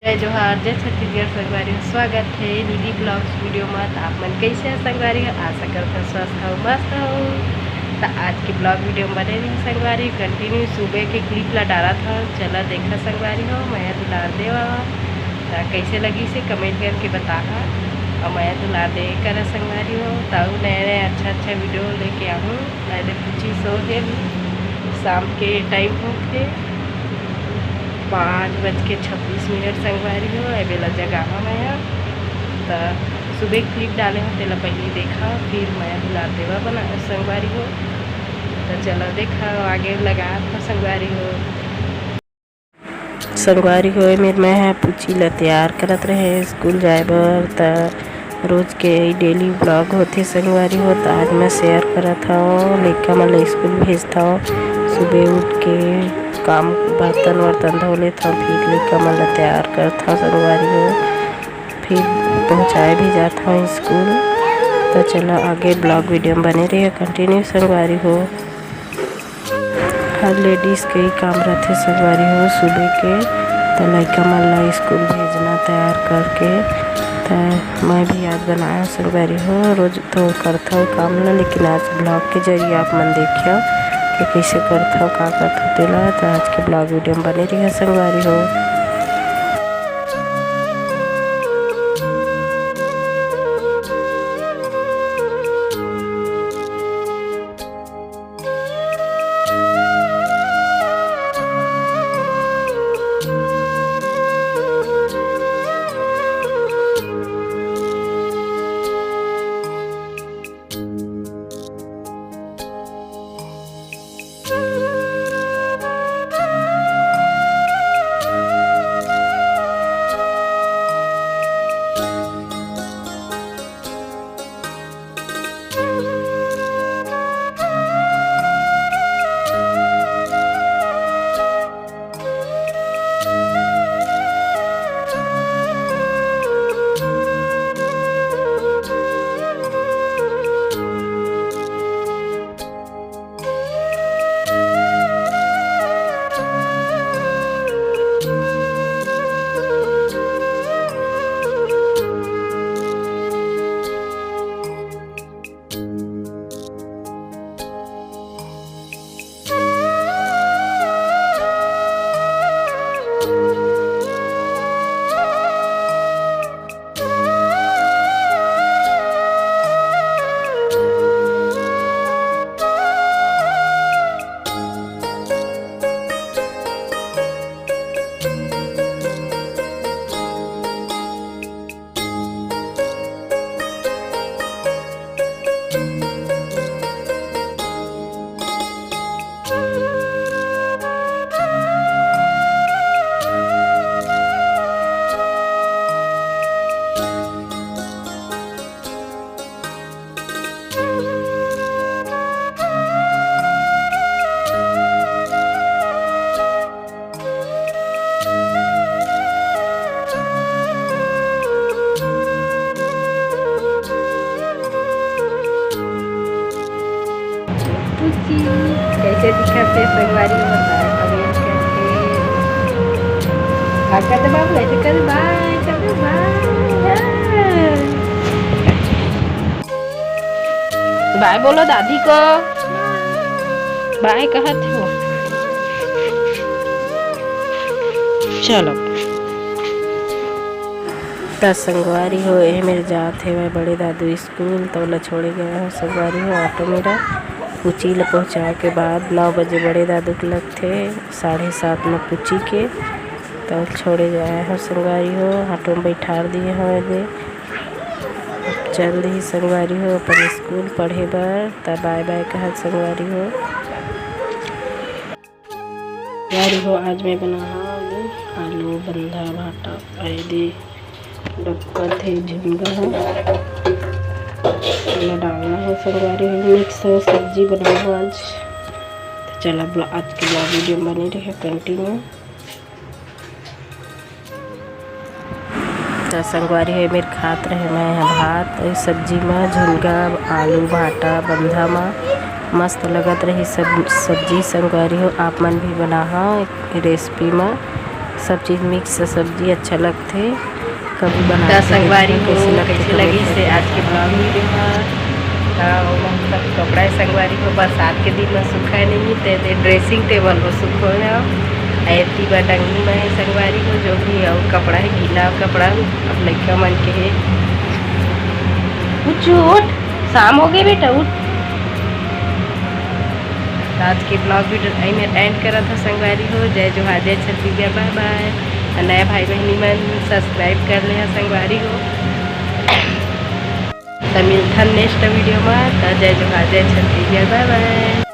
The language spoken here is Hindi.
जय जोहार जय छत्तीसगढ़ संगवारी स्वागत है निधि ब्लॉग्स वीडियो में। तो आप मन कैसे है संगवारी आशा करते स्वस्थ हो मस्त हो। तो आज के ब्लॉग वीडियो में बने रही संगवारी कंटिन्यू सुबह के क्लिप ला डाला था। चला देखा संगवारी हो मैं दुलार देवा तो कैसे लगी से कमेंट करके बता। और मैं दुलार दे कर संगवारी हो तो नए नए अच्छा वीडियो लेके आऊँ। मैंने पूछी सो है शाम के टाइम होते 5:26 संगवारी हो बेला जगह मैं तो सुबह क्लिप डाले हो तेला पहले देखा फिर मैं बुला देवा बना संगवारी हो। तो चलो देखा आगे लगा था संगवारी हो। संगवारी हो मेरे मैं है पूछी ला तैयार करत रहे स्कूल जाए बर। तो रोज के डेली ब्लॉग होते संगवारी हो। तो आज मैं शेयर करत हूँ लड़का मन स्कूल भेजता हूँ। सुबह उठ के काम बर्तन वर्तन धो लेता हूँ फिर लड़का मन तैयार करता हूँ संगवारी हो। फिर पहुँचाए भी जाता हूँ स्कूल। तो चलो आगे ब्लॉग वीडियो में बने रहिए कंटिन्यू संगवारी हो। हर लेडीज़ के ही काम रहते संगवारी हो सुबह के। तो लड़का मन स्कूल भेजना तैयार करके तो मैं भी आज बनाया संगवारी हो। रोज तो करता हूँ काम ला लेकिन आज ब्लॉग के जरिए आप मन देखिए कि कैसे करता हूँ का करता हूँ तेला। तो आज के ब्लॉग वीडियो में बने रही है संगवारी हो। कैसे दिखाते संगवारी बताया कमेंट करके कर बाबू ऐसे कर बाय बोलो दादी को बाय कहत हो। चलो तो संगवारी हो ये मेरे जात है मैं बड़े दादू स्कूल तो ला छोड़े गया हूँ संगवारी हो। ऑटो मेरा पूची ला पहुँचाए के बाद 9 बजे बड़े दादू के लगते 7:30 में पूची के तो छोड़े जाए हो संगवारी हो। ऑटो में बैठा दिए हो दे चल रही संगवारी हो अपन स्कूल पढ़े बर। तब बाय बाय कहा संगवारी हो। संगवारी हो आज मैं बना आलू बंधा भाटा आए दे डक्का थे झुंगा डालना है संगवारी हो। मिक्स सब्जी बनाओ आज। तो चला आज के ब्लॉग वीडियो बनी रही कंटिन्यू। तो संगवारी है मेरे खात रहे मैं भात सब्जी में झुनगा आलू भाटा बंधा में मस्त लगत रही सब सब्जी संगवारी हो। आप मन भी बना एक रेसिपी में सब चीज़ मिक्स सब्जी अच्छा लगते कभी बना संगवारी हो कैसे लगी से आज के ब्लॉग वीडियो सब कपड़ा संगवारी को बरसात के दिन में सूखा नहीं ते ड्रेसिंग टेबल पर सूखो ऐती बटंगी में है संगवारी को जो भी और कपड़ा है गीला कपड़ा अब लड़का मन के है उठ शाम हो गई बेटा उठ। आज के ब्लॉग वीडियो आई में एंड करा था संगवारी हो जय जोहार जय छत्तीसगढ़ बाय बाय। नया भाई बहनी मन सब्सक्राइब कर ले संगवारी हो तो मिलता नेक्स्ट वीडियो में। जय जोहार जय छत्तीसगढ़ बाय बाय।